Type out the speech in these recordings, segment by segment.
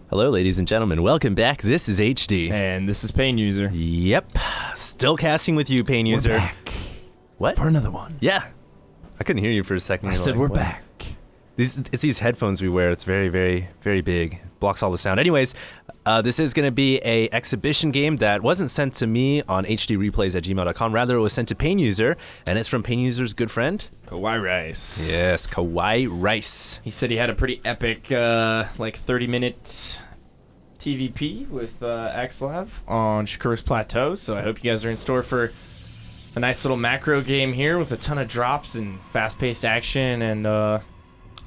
Hello, ladies and gentlemen. Welcome back. This is HD. And this is PainUser. Yep. Still casting with you, PainUser. We're back. What? For another one. Yeah. I couldn't hear you for a second. I said we're back. It's these headphones we wear. It's very, very, very big. Blocks all the sound. Anyways, this is going to be a exhibition game that wasn't sent to me on hdreplays@gmail.com. Rather, it was sent to PainUser, and it's from PainUser's good friend, KawaiiRice. Yes, KawaiiRice. He said he had a pretty epic, 30-minute TvP with Axslav on Shakur's Plateau, so I hope you guys are in store for a nice little macro game here with a ton of drops and fast-paced action and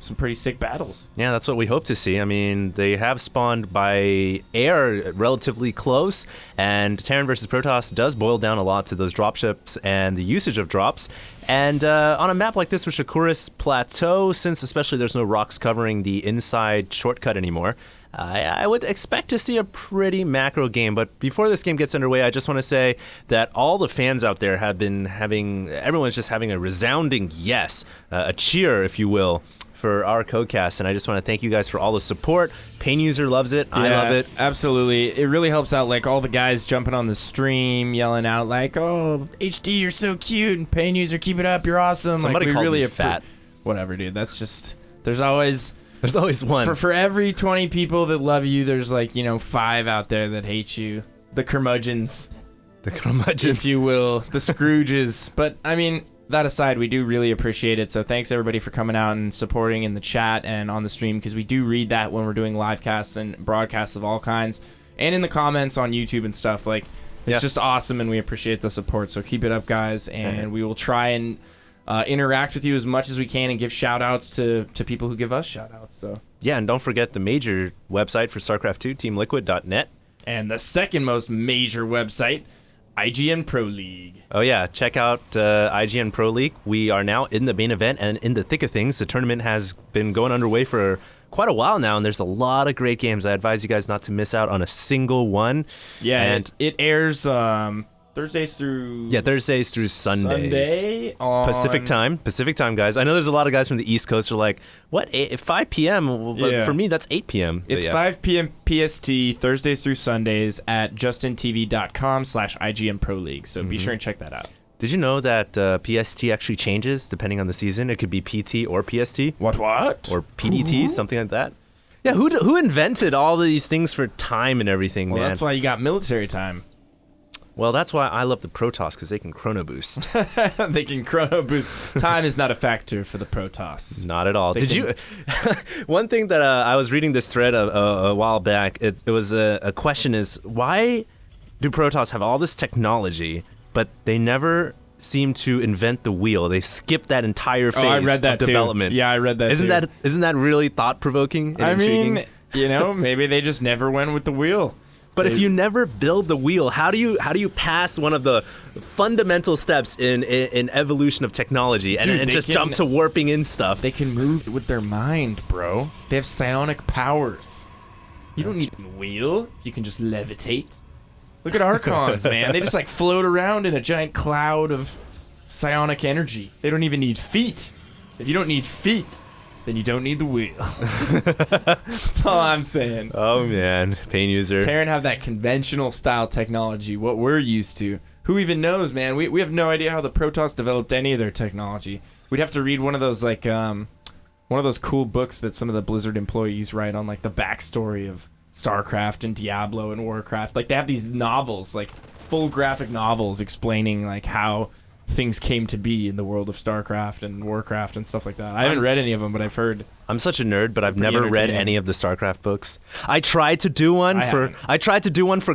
some pretty sick battles. Yeah, that's what we hope to see. I mean, they have spawned by air relatively close, and Terran versus Protoss does boil down a lot to those dropships and the usage of drops. And on a map like this with Shakur's Plateau, since especially there's no rocks covering the inside shortcut anymore, I would expect to see a pretty macro game. But before this game gets underway, I just want to say that all the fans out there have been everyone's just having a resounding yes, a cheer, if you will, for our codecast, and I just want to thank you guys for all the support. PainUser loves it. I love it. Absolutely. It really helps out, like, all the guys jumping on the stream, yelling out, like, oh, HD, you're so cute, and PainUser, keep it up, you're awesome. Somebody like, we called really me fat. Whatever, dude. That's just, there's always one. For every 20 people that love you, there's, 5 out there that hate you. The curmudgeons. The curmudgeons. If you will. The Scrooges. But, I mean, that aside, we do really appreciate it. So thanks everybody for coming out and supporting in the chat and on the stream, because we do read that when we're doing live casts and broadcasts of all kinds, and in the comments on YouTube and stuff. It's just awesome, and we appreciate the support. So keep it up, guys, and we will try and interact with you as much as we can and give shout outs to people who give us shout outs. So yeah, and don't forget the major website for StarCraft 2, teamliquid.net, and the second most major website, IGN Pro League. Oh yeah, check out IGN Pro League. We are now in the main event and in the thick of things. The tournament has been going underway for quite a while now, and there's a lot of great games. I advise you guys not to miss out on a single one. Yeah, and it airs Thursdays through Sundays. On Pacific time, guys. I know there's a lot of guys from the East Coast who are like, what, 5 p.m.? But for me, that's 8 p.m. It's 5 p.m. PST, Thursdays through Sundays at justintv.com/IGN Pro League. So be sure and check that out. Did you know that PST actually changes depending on the season? It could be PT or PST. What? Or PDT, something like that. Yeah, who invented all these things for time and everything, man? That's why you got military time. Well, that's why I love the Protoss, because they can chrono boost. They can chrono boost. Time is not a factor for the Protoss. Not at all. One thing that I was reading this thread a while back, it was a question is, why do Protoss have all this technology, but they never seem to invent the wheel? They skip that entire phase of development. Yeah, I read that Isn't that really thought-provoking and intriguing? Mean, maybe they just never went with the wheel. But if you never build the wheel, how do you pass one of the fundamental steps in evolution of technology and just jump to warping in stuff? They can move with their mind, bro. They have psionic powers. You don't need a wheel. You can just levitate. Look at Archons, man. They just float around in a giant cloud of psionic energy. They don't even need feet. If you don't need feet, then you don't need the wheel. That's all I'm saying. Oh man, PainUser. Terran have that conventional style technology, what we're used to. Who even knows, man? We have no idea how the Protoss developed any of their technology. We'd have to read one of those one of those cool books that some of the Blizzard employees write on the backstory of StarCraft and Diablo and Warcraft. They have these novels, full graphic novels explaining how things came to be in the world of StarCraft and Warcraft and stuff like that. I haven't read any of them, but I've heard. I'm such a nerd, but I've never read any of the StarCraft books. I tried to do one for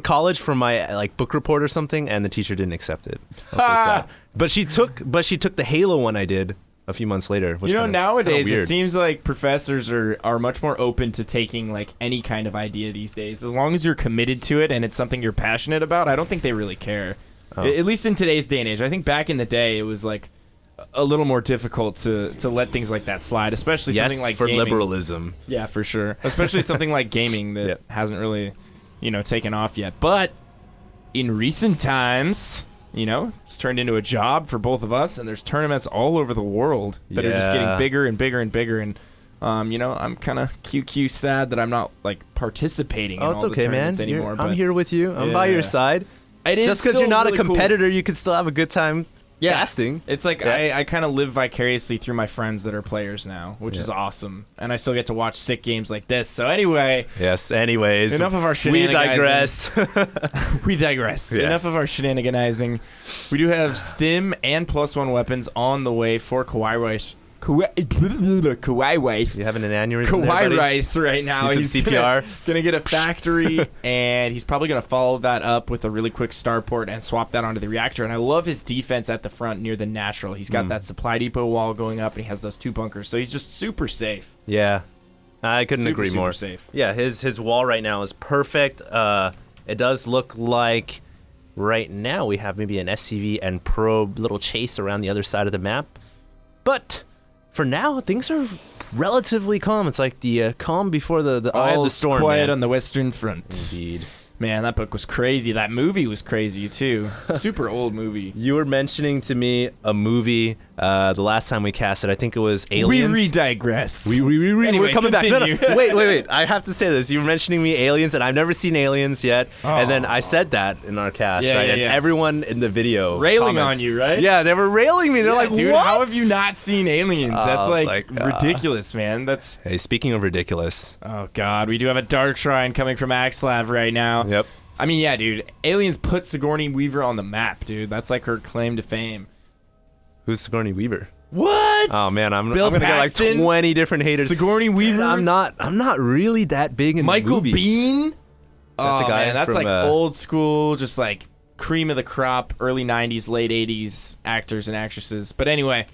college for my book report or something, and the teacher didn't accept it. That's so sad. But she took the Halo one I did a few months later. Which nowadays it seems like professors are much more open to taking any kind of idea these days. As long as you're committed to it and it's something you're passionate about, I don't think they really care. Oh. At least in today's day and age. I think back in the day it was a little more difficult to let things like that slide, especially something like for gaming. Liberalism. Yeah, for sure. Especially something like gaming that hasn't really, taken off yet. But in recent times, it's turned into a job for both of us, and there's tournaments all over the world that are just getting bigger and bigger and bigger. And I'm kind of QQ sad that I'm not like participating in all the tournaments anymore. I'm here with you. I'm by your side. It is just because you're not a competitor, you can still have a good time casting. It's like I kind of live vicariously through my friends that are players now, which is awesome. And I still get to watch sick games like this. So anyway. Yes, anyways. Enough of our shenaniganizing. We digress. We digress. Yes. Enough of our shenaniganizing. We do have Stim and +1 weapons on the way for KawaiiRice. KawaiiRice. You having an aneurysm KawaiiRice right now. He's CPR. Gonna get a factory, and he's probably gonna follow that up with a really quick starport and swap that onto the reactor. And I love his defense at the front near the natural. He's got that supply depot wall going up, and he has those 2 bunkers, so he's just super safe. Yeah, I couldn't agree more. Safe. Yeah, his wall right now is perfect. It does look like right now we have maybe an SCV and probe little chase around the other side of the map, but for now, things are relatively calm. It's like the calm before the eye of the storm. Quiet on the Western Front. Indeed. Man, that book was crazy. That movie was crazy, too. Super old movie. You were mentioning to me a movie the last time we casted. I think it was Aliens. We digress. Anyway, we're coming continue. back. No. Wait. I have to say this. You were mentioning me Aliens, and I've never seen Aliens yet. And then I said that in our cast, right? And everyone in the video railing comments, on you, right? Yeah, they were railing me. They're like, dude, what? How have you not seen Aliens? That's ridiculous, man. Hey, speaking of ridiculous. Oh, God. We do have a Dark Shrine coming from Axslav right now. Yep. I mean, yeah, dude. Aliens put Sigourney Weaver on the map, dude. That's like her claim to fame. Who's Sigourney Weaver? What? Oh man, I'm gonna get like 20 different haters. Sigourney Weaver. I'm not really that big in Michael movies. Bean. Is that the guy man, that's from, like old school, just like cream of the crop, early 90s, late 80s actors and actresses. But anyway,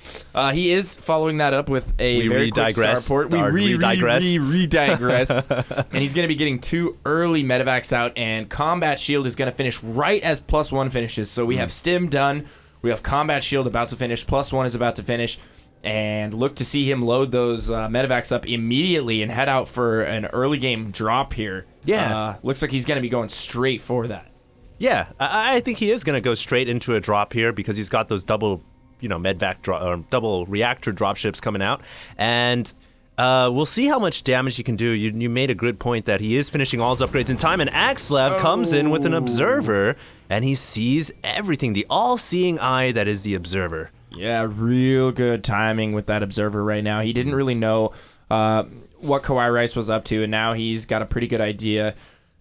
he is following that up with a very quick starport. We re-digress. And he's going to be getting 2 early medevacs out, and Combat Shield is going to finish right as +1 finishes. So we have Stim done. We have Combat Shield about to finish. +1 is about to finish. And look to see him load those medevacs up immediately and head out for an early game drop here. Yeah. Looks like he's going to be going straight for that. Yeah, I think he is going to go straight into a drop here because he's got those double, double reactor dropships coming out, and we'll see how much damage he can do. You made a good point that he is finishing all his upgrades in time, and Axslav comes in with an observer, and he sees everything, the all-seeing eye that is the observer. Yeah, real good timing with that observer right now. He didn't really know what KawaiiRice was up to, and now he's got a pretty good idea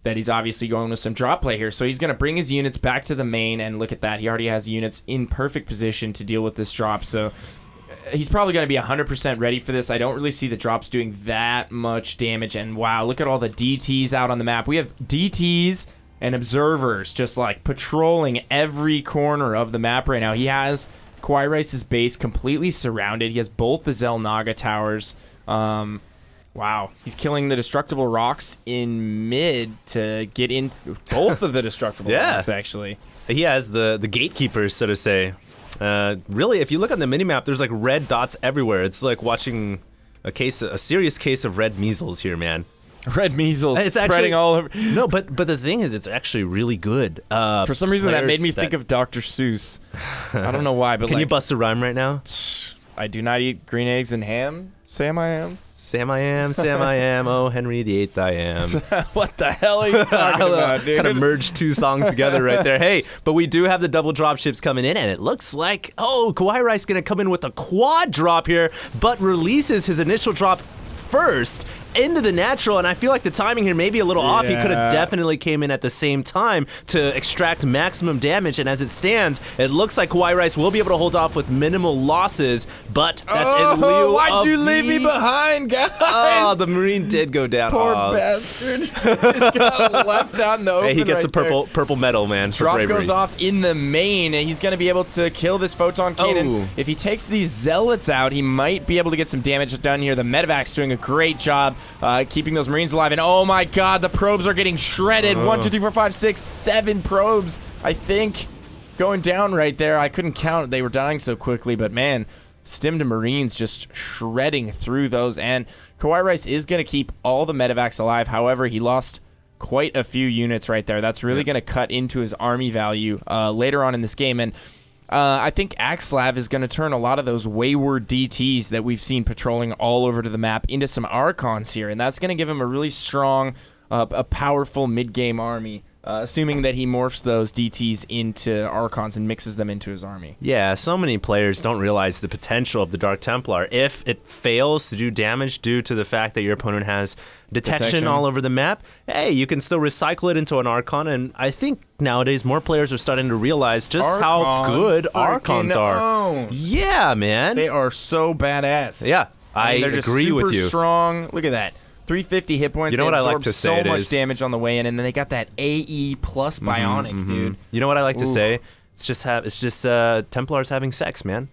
that he's obviously going with some drop play here. So he's going to bring his units back to the main, and look at that. He already has units in perfect position to deal with this drop. So he's probably going to be 100% ready for this. I don't really see the drops doing that much damage. And wow, look at all the DTs out on the map. We have DTs and observers just like patrolling every corner of the map right now. He has KawaiiRice's base completely surrounded. He has both the Zelnaga towers. Wow, he's killing the destructible rocks in mid to get in both of the destructible rocks, actually. He has the gatekeepers, so to say. Really, if you look on the minimap, there's like red dots everywhere. It's like watching a serious case of red measles here, man. Red measles it's spreading actually, all over. No, but the thing is, it's actually really good. For some reason, that made me think of Dr. Seuss. I don't know why, but Can you bust a rhyme right now? I do not eat green eggs and ham. Sam I am. Sam I am, oh Henry VIII I am. What the hell are you talking about, dude? Kind of merged 2 songs together right there. Hey, but we do have the double dropships coming in, and it looks like, KawaiiRice going to come in with a quad drop here, but releases his initial drop first into the natural, and I feel like the timing here may be a little off. He could have definitely came in at the same time to extract maximum damage, and as it stands, it looks like KawaiiRice will be able to hold off with minimal losses, but that's in lieu why'd you leave me behind, guys? Oh, the Marine did go down. Poor bastard. Just got left out in the open. Hey, he gets right the purple medal, man, for Drop bravery. goes off in the main, and he's going to be able to kill this photon cannon. If he takes these zealots out, he might be able to get some damage done here. The medevac's doing a great job keeping those Marines alive, and oh my god, the probes are getting shredded. 1, 2, 3, 4, 5, 6, 7 probes, I think, going down right there. I couldn't count. They were dying so quickly, but man, Stim to Marines just shredding through those, and KawaiiRice is going to keep all the medevacs alive. However, he lost quite a few units right there. That's really going to cut into his army value later on in this game, and I think Axslav is going to turn a lot of those wayward DTs that we've seen patrolling all over to the map into some Archons here, and that's going to give him a really strong, a powerful mid-game army. Assuming that he morphs those DTs into Archons and mixes them into his army. Yeah, so many players don't realize the potential of the Dark Templar. If it fails to do damage due to the fact that your opponent has detection all over the map, hey, you can still recycle it into an Archon, and I think nowadays more players are starting to realize just how good Archons are. Yeah, man. They are so badass. Yeah, I mean, they're just agree with you. super strong. Look at that. 350 hit points. You know what I like to say? So much damage on the way in, and then they got that AE plus bionic, dude. You know what I like to say? It's just Templars having sex, man.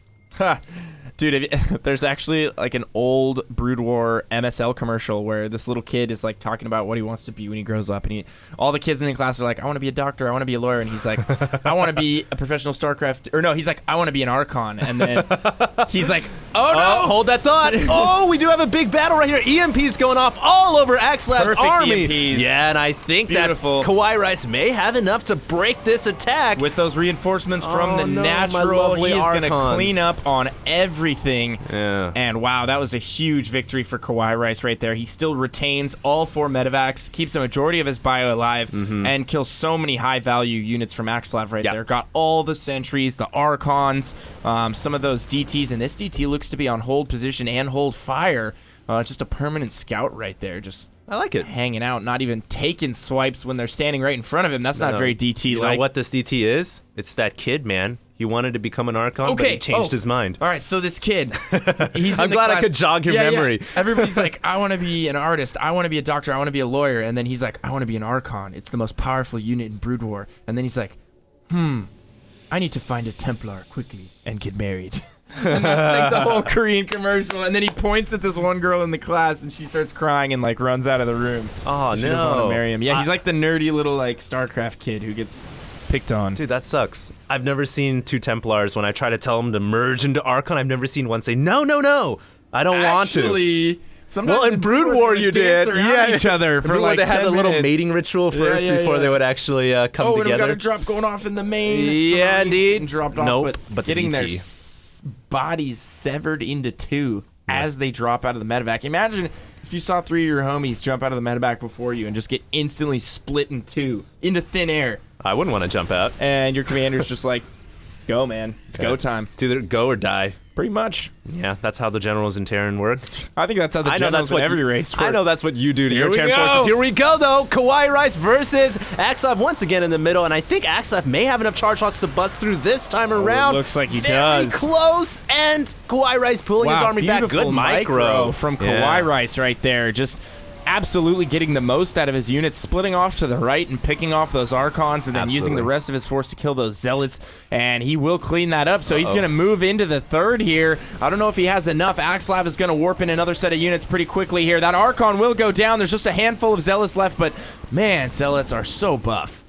Dude, there's actually like an old Brood War MSL commercial where this little kid is like talking about what he wants to be when he grows up, and all the kids in the class are like, I want to be a doctor, I want to be a lawyer, and he's like, I want to be a professional StarCraft, or no, he's like, I want to be an Archon, and then he's like, oh no, hold that thought. Oh, we do have a big battle right here. EMP's going off all over Axslav's army. EMPs. Yeah, and I think that KawaiiRice may have enough to break this attack. With those reinforcements from the natural, he is going to clean up on everything. Yeah. And wow, that was a huge victory for KawaiiRice right there. He still retains all 4 medevacs, keeps a majority of his bio alive, and kills so many high-value units from Axslav right there. Got all the sentries, the Archons, some of those DTs, and this DT looks to be on hold position and hold fire. Just a permanent scout right there, just I like it. hanging out, not even taking swipes when they're standing right in front of him. That's not very DT-like. You know what this DT is? It's that kid, man. He wanted to become an Archon, but he changed his mind. All right, so this kid, he's I'm glad I could jog your memory. Yeah. Everybody's like, I want to be an artist, I want to be a doctor, I want to be a lawyer, and then he's like, I want to be an Archon. It's the most powerful unit in Brood War. And then he's like, I need to find a Templar quickly and get married. And that's like the whole Korean commercial. And then he points at this one girl in the class, and she starts crying and like runs out of the room. Oh, she doesn't want to marry him. Yeah, he's like the nerdy little like StarCraft kid who gets picked on. Dude, that sucks. I've never seen 2 Templars when I try to tell them to merge into Archon. I've never seen one say, no, I don't want to. Actually, sometimes well, in Brood War you did. Yeah, each other for like they had a little minutes. Mating ritual first before they would actually come together. together. And we got a drop going off in the main. Yeah, indeed. Dropped off, Nope, but getting their bodies severed into 2 as they drop out of the medevac. Imagine if you saw 3 of your homies jump out of the medevac before you and just get instantly split in 2 into thin air. I wouldn't want to jump out. And your commander's just like, go, man. It's go time. It's either go or die. Pretty much. Yeah, that's how the generals in Terran work. I think that's how the generals in every race work. I know that's what you do to your Terran forces. Here we go, though. KawaiiRice versus Axslav once again in the middle, and I think Axslav may have enough charge loss to bust through this time around. Looks like he does. Very close, and KawaiiRice pulling his army back. Good micro from KawaiiRice right there. Just absolutely getting the most out of his units, splitting off to the right and picking off those Archons, and then using the rest of his force to kill those Zealots, and he will clean that up, so he's going to move into the 3rd here. I don't know if he has enough. Axslav is going to warp in another set of units pretty quickly here. That Archon will go down. There's just a handful of Zealots left, but man, Zealots are so buff.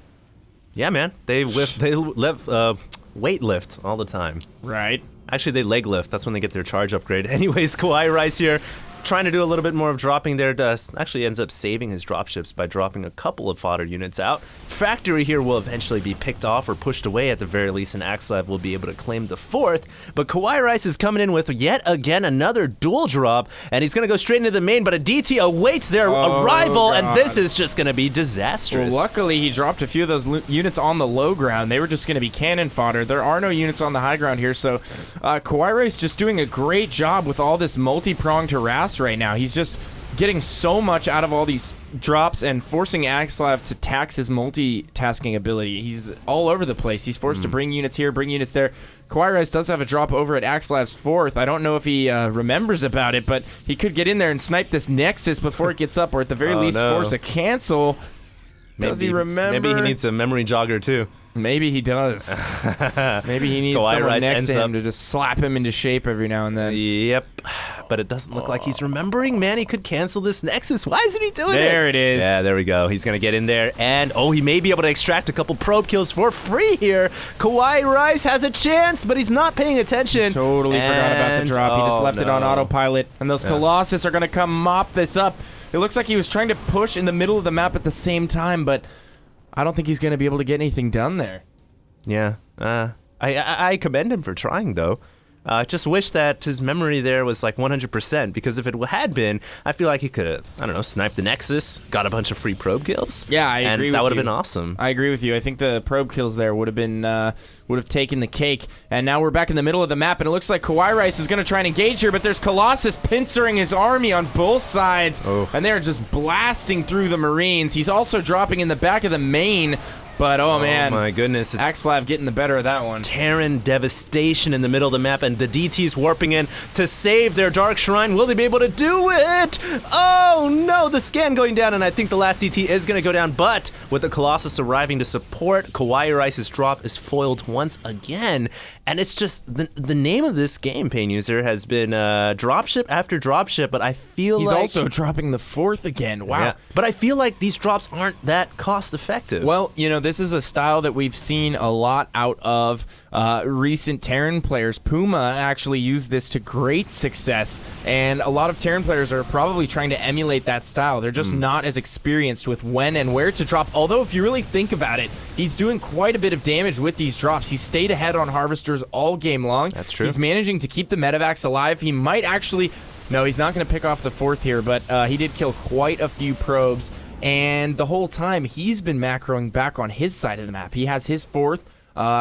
Yeah, man. They weight lift all the time. Right. Actually, they leg lift. That's when they get their charge upgrade. Anyways, KawaiiRice here, trying to do a little bit more of dropping there. Actually ends up saving his dropships by dropping a couple of fodder units out. Factory here will eventually be picked off or pushed away at the very least, and Axslav will be able to claim the 4th. But KawaiiRice is coming in with yet again another dual drop, and he's going to go straight into the main, but a DT awaits their arrival, and this is just going to be disastrous. Well, luckily, he dropped a few of those units on the low ground. They were just going to be cannon fodder. There are no units on the high ground here, so KawaiiRice just doing a great job with all this multi-pronged harass right now. He's just getting so much out of all these drops and forcing Axslav to tax his multitasking ability. He's all over the place. He's forced to bring units here, bring units there. KawaiiRice does have a drop over at Axslav's 4th. I don't know if he remembers about it, but he could get in there and snipe this Nexus before it gets up, or at the very least force a cancel. Does he remember? Maybe he needs a memory jogger too. Maybe he does. Maybe he needs someone next to him to just slap him into shape every now and then. Yep. But it doesn't look like he's remembering. Man, he could cancel this Nexus. Why isn't he doing it? There it is. Yeah, there we go. He's going to get in there. And, he may be able to extract a couple probe kills for free here. KawaiiRice has a chance, but he's not paying attention. Totally forgot about the drop. He just left it on autopilot. And those Colossus are going to come mop this up. It looks like he was trying to push in the middle of the map at the same time, but I don't think he's going to be able to get anything done there. Yeah. I commend him for trying, though. Just wish that his memory there was like 100%, because if it had been, I feel like he could have, I don't know, sniped the Nexus, got a bunch of free probe kills. Yeah, I agree with you. And that would have been awesome. I agree with you. I think the probe kills there would have taken the cake. And now we're back in the middle of the map, and it looks like KawaiiRice is going to try and engage here, but there's Colossus pincering his army on both sides, and they're just blasting through the Marines. He's also dropping in the back of the main. But, oh man. Oh my goodness. It's Axslav getting the better of that one. Terran devastation in the middle of the map, and the DT's warping in to save their Dark Shrine. Will they be able to do it? Oh no, the scan going down, and I think the last DT is going to go down, but with the Colossus arriving to support, KawaiiRice's drop is foiled once again. And it's just, the name of this game, PainUser, has been dropship after dropship, but I feel He's like... also dropping the 4th again. Wow. Yeah. But I feel like these drops aren't that cost effective. Well, you know, this is a style that we've seen a lot out of recent Terran players. Puma actually used this to great success, and a lot of Terran players are probably trying to emulate that style. They're just not as experienced with when and where to drop, although if you really think about it, he's doing quite a bit of damage with these drops. He's stayed ahead on Harvesters all game long. That's true. He's managing to keep the medevacs alive. He might actually... No, he's not going to pick off the 4th here, but he did kill quite a few probes. And the whole time, he's been macroing back on his side of the map. He has his 4th.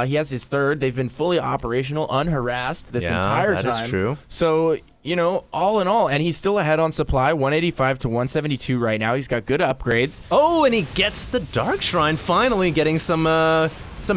He has his 3rd. They've been fully operational, unharassed this entire time. That is true. So, you know, all in all, and he's still ahead on supply, 185 to 172 right now. He's got good upgrades. Oh, and he gets the Dark Shrine, finally getting some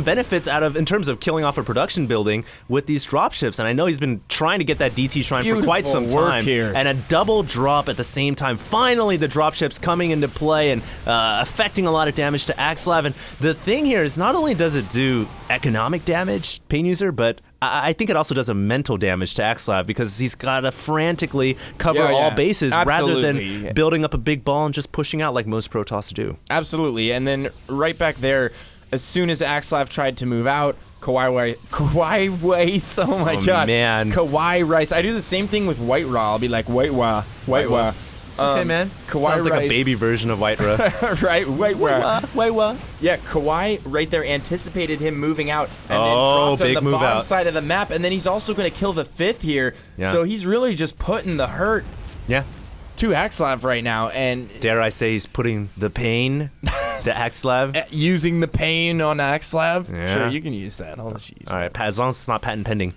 benefits out of, in terms of killing off a production building with these dropships. And I know he's been trying to get that DT Shrine for quite some time. Here. And a double drop at the same time. Finally, the dropships coming into play and affecting a lot of damage to Axslav. And the thing here is, not only does it do economic damage, PainUser, but I think it also does a mental damage to Axslav, because he's got to frantically cover all bases rather than building up a big ball and just pushing out like most Protoss do. Absolutely. And then right back there, as soon as Axslav tried to move out, KawaiiRice, oh my god. Man. KawaiiRice. I do the same thing with White Raw. I'll be like, White Raw. It's okay, man. Sounds like a baby version of White Raw. Right, White Raw. White. Yeah, Kawhi right there anticipated him moving out and then dropped on the bottom side of the map, and then he's also going to kill the 5th here. Yeah. So he's really just putting the hurt to Axslav right now. And dare I say he's putting the pain to Axslav? Using the pain on Axslav? Yeah. Sure, you can use that. I'll let you use that. All right, as long as it's not patent pending.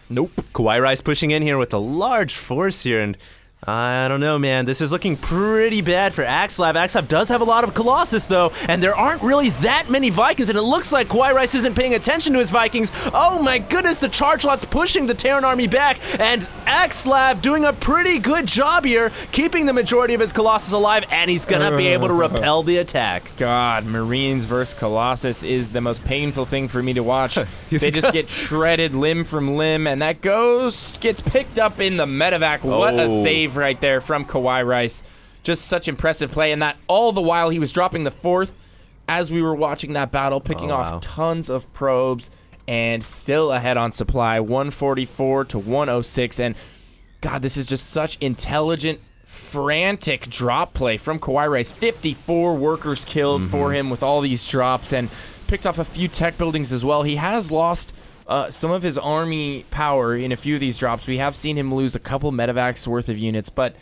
Nope. KawaiiRice pushing in here with a large force here, and I don't know, man. This is looking pretty bad for Axslav. Axslav does have a lot of Colossus, though, and there aren't really that many Vikings, and it looks like KawaiiRice isn't paying attention to his Vikings. Oh my goodness, the charge lot's pushing the Terran army back, and Axslav doing a pretty good job here, keeping the majority of his Colossus alive, and he's gonna be able to repel the attack. God, Marines versus Colossus is the most painful thing for me to watch. They just get shredded limb from limb, and that ghost gets picked up in the medevac. What a save right there from KawaiiRice. Just such impressive play, and that all the while he was dropping the 4th as we were watching that battle, picking off tons of probes, and still ahead on supply, 144 to 106. And God, this is just such intelligent, frantic drop play from KawaiiRice. 54 workers killed for him with all these drops, and picked off a few tech buildings as well. He has lost some of his army power in a few of these drops. We have seen him lose a couple medevacs worth of units, but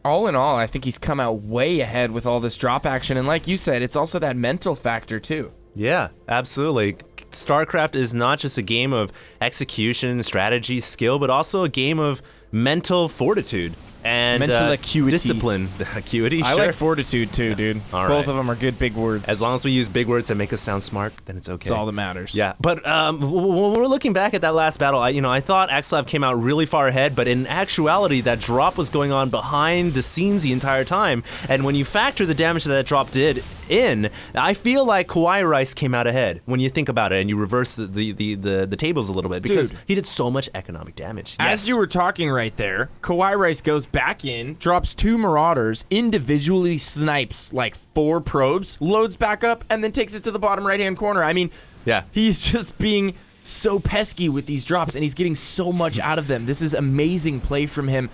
all in all, I think he's come out way ahead with all this drop action. And like you said, it's also that mental factor too. Yeah, absolutely. StarCraft is not just a game of execution, strategy, skill, but also a game of mental fortitude and mental acuity. Discipline. Acuity, I like fortitude too, dude. All Both of them are good big words. As long as we use big words that make us sound smart, then it's okay. It's all that matters. Yeah, but when we're looking back at that last battle, I thought Axslav came out really far ahead, but in actuality, that drop was going on behind the scenes the entire time. And when you factor the damage that drop did in, I feel like KawaiiRice came out ahead when you think about it and you reverse the tables a little bit, because he did so much economic damage. As you were talking right there, KawaiiRice goes back in, drops 2 Marauders, individually snipes like 4 probes, loads back up, and then takes it to the bottom right-hand corner. I mean, he's just being so pesky with these drops, and he's getting so much out of them. This is amazing play from him.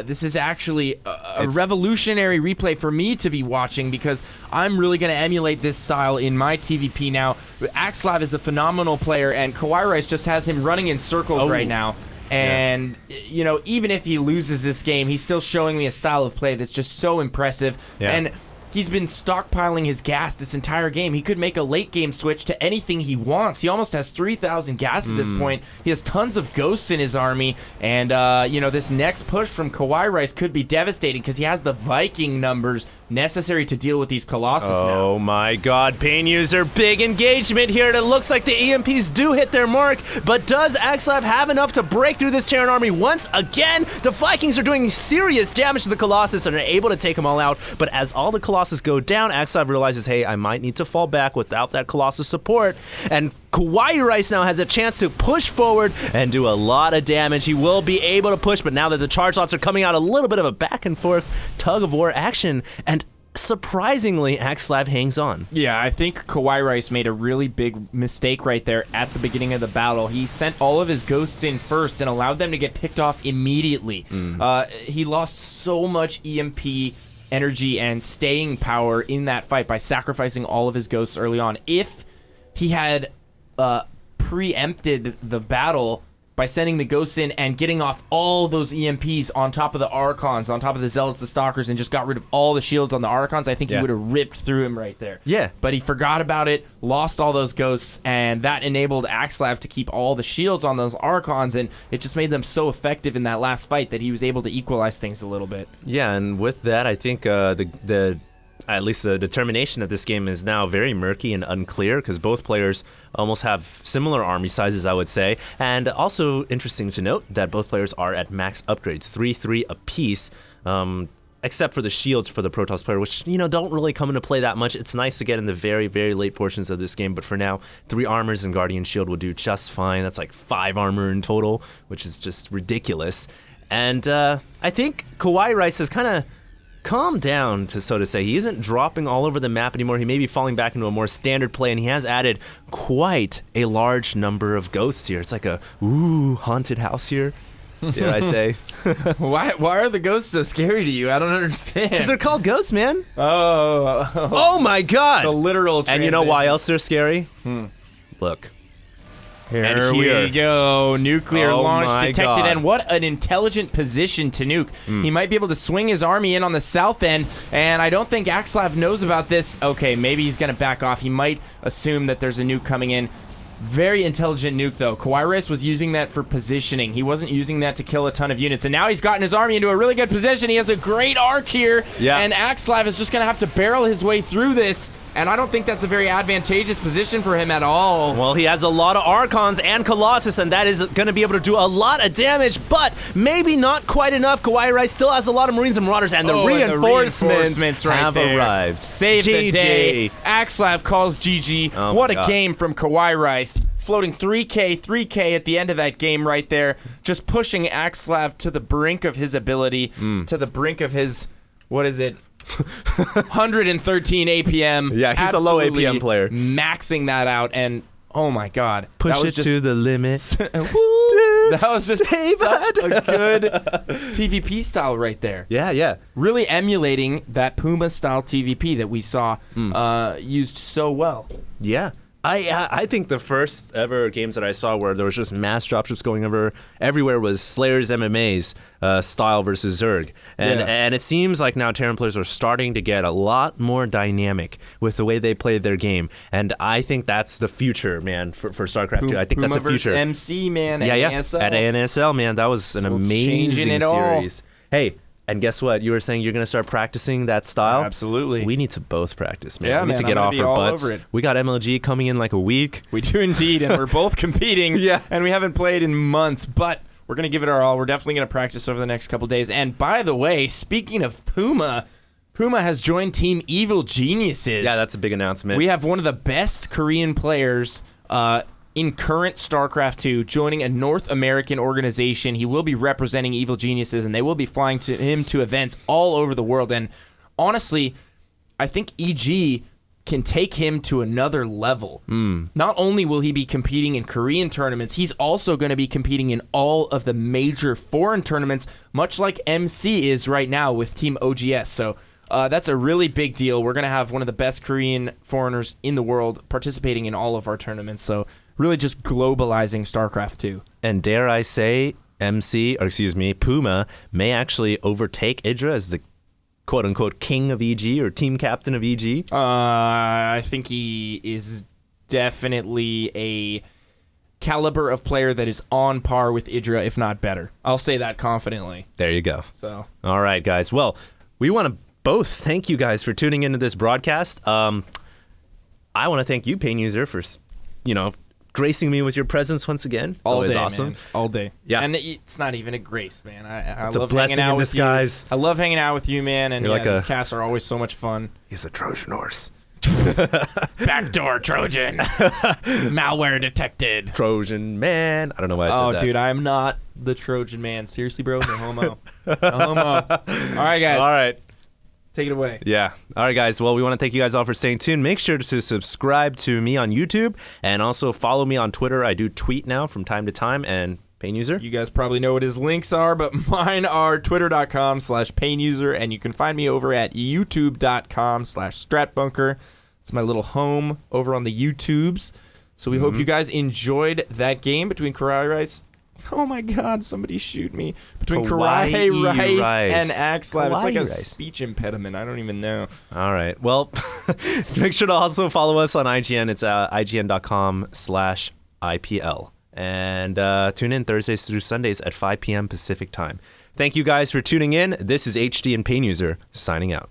This is actually a revolutionary replay for me to be watching, because I'm really going to emulate this style in my TvP now. Axslav is a phenomenal player, and KawaiiRice just has him running in circles right now. And, you know, even if he loses this game, he's still showing me a style of play that's just so impressive. Yeah. And he's been stockpiling his gas this entire game. He could make a late game switch to anything he wants. He almost has 3,000 gas at this point. He has tons of ghosts in his army. And, you know, this next push from KawaiiRice could be devastating, because he has the Viking numbers necessary to deal with these Colossus now. Oh my god, PainUser, big engagement here. It looks like the EMPs do hit their mark, but does Axslav have enough to break through this Terran army once again? The Vikings are doing serious damage to the Colossus and are able to take them all out, but as all the Colossus go down, Axslav realizes, hey, I might need to fall back without that Colossus support, and KawaiiRice now has a chance to push forward and do a lot of damage. He will be able to push, but now that the charge lots are coming out, a little bit of a back and forth tug of war action, and surprisingly, Axslav hangs on. Yeah, I think KawaiiRice made a really big mistake right there at the beginning of the battle. He sent all of his ghosts in first and allowed them to get picked off immediately. He lost so much EMP energy and staying power in that fight by sacrificing all of his ghosts early on. If he had preempted the battle by sending the ghosts in and getting off all those EMPs on top of the Archons, on top of the Zealots, the Stalkers, and just got rid of all the shields on the Archons, I think he would have ripped through him right there. Yeah. But he forgot about it, lost all those ghosts, and that enabled Axslav to keep all the shields on those Archons, and it just made them so effective in that last fight that he was able to equalize things a little bit. Yeah, and with that, I think at least the determination of this game is now very murky and unclear, because both players almost have similar army sizes, I would say. And also interesting to note that both players are at max upgrades, 3-3 apiece, except for the shields for the Protoss player, which, you know, don't really come into play that much. It's nice to get in the very, very late portions of this game, but for now, 3 armors and Guardian Shield will do just fine. That's like 5 armor in total, which is just ridiculous. And I think KawaiiRice has kind of calm down, so to say. He isn't dropping all over the map anymore. He may be falling back into a more standard play, and he has added quite a large number of ghosts here. It's like a haunted house here, dare I say. Why are the ghosts so scary to you? I don't understand. Because they're called ghosts, man. Oh my god. The literal And you know why else they're scary? Look. Here we go. Nuclear launch detected. God. And what an intelligent position to nuke. He might be able to swing his army in on the south end, and I don't think Axslav knows about this. Okay, maybe he's going to back off. He might assume that there's a nuke coming in. Very intelligent nuke, though. KawaiiRice was using that for positioning. He wasn't using that to kill a ton of units. And now he's gotten his army into a really good position. He has a great arc here. Yeah. And Axslav is just going to have to barrel his way through this. And I don't think that's a very advantageous position for him at all. Well, he has a lot of Archons and Colossus, and that is going to be able to do a lot of damage, but maybe not quite enough. KawaiiRice still has a lot of Marines and Marauders, and the reinforcements right have there. arrived. Save the day. Axslav calls GG. Oh, what a God. game from KawaiiRice. Floating 3K at the end of that game right there. Just pushing Axslav to the brink of his ability, to the brink of his, what is it? 113 APM. Yeah, he's a low APM player. Maxing that out, and oh my god. Push it to the limit. That was just such a good TvP style right there. Yeah. Really emulating that Puma style TvP that we saw used so well. Yeah. I think the first ever games that I saw where there was just mass dropships going everywhere was Slayer's MMA's style versus Zerg. And it seems like now Terran players are starting to get a lot more dynamic with the way they play their game. And I think that's the future, man, for StarCraft 2. I think that's the future. Puma versus MC, man, yeah. ANSL. At ANSL, man, that was an amazing series. Hey, and guess what? You were saying you're going to start practicing that style? Absolutely. We need to both practice, man. Yeah, we need to get off our butts. We got MLG coming in like a week. We do indeed, and we're both competing. Yeah. And we haven't played in months, but we're going to give it our all. We're definitely going to practice over the next couple days. And by the way, speaking of Puma has joined Team Evil Geniuses. Yeah, that's a big announcement. We have one of the best Korean players in current StarCraft 2 joining a North American organization. He will be representing Evil Geniuses, and they will be flying to him to events all over the world. And honestly, I think EG can take him to another level. Not only will he be competing in Korean tournaments, he's also going to be competing in all of the major foreign tournaments, much like MC is right now with Team OGS. So that's a really big deal. We're going to have one of the best Korean foreigners in the world participating in all of our tournaments. So really just globalizing StarCraft 2. And dare I say, Puma may actually overtake Idra as the quote-unquote king of EG or team captain of EG? I think he is definitely a caliber of player that is on par with Idra, if not better. I'll say that confidently. There you go. So, all right, guys. Well, we want to both thank you guys for tuning into this broadcast. I want to thank you, PainUser, for, gracing me with your presence once again. It's all always day, awesome. Man. All day. Yeah. And it's not even a grace, man. I It's love a blessing hanging out in with disguise. you. I love hanging out with you, man. And You're these casts are always so much fun. He's a Trojan horse. Backdoor Trojan. Malware detected. Trojan man. I don't know why I said that. Oh, dude, I'm not the Trojan man. Seriously, bro? No homo. No homo. All right, guys. All right. Take it away. Yeah. All right, guys. Well, we want to thank you guys all for staying tuned. Make sure to subscribe to me on YouTube and also follow me on Twitter. I do tweet now from time to time. And PainUser? You guys probably know what his links are, but mine are twitter.com/PainUser, and you can find me over at youtube.com/StratBunker. It's my little home over on the YouTubes. So we hope you guys enjoyed that game between KawaiiRice. Oh my God, somebody shoot me. Between KawaiiRice and Axslav. It's like a speech impediment. I don't even know. All right. Well, make sure to also follow us on IGN. It's ign.com/IPL. And tune in Thursdays through Sundays at 5 p.m. Pacific time. Thank you guys for tuning in. This is HD and PainUser signing out.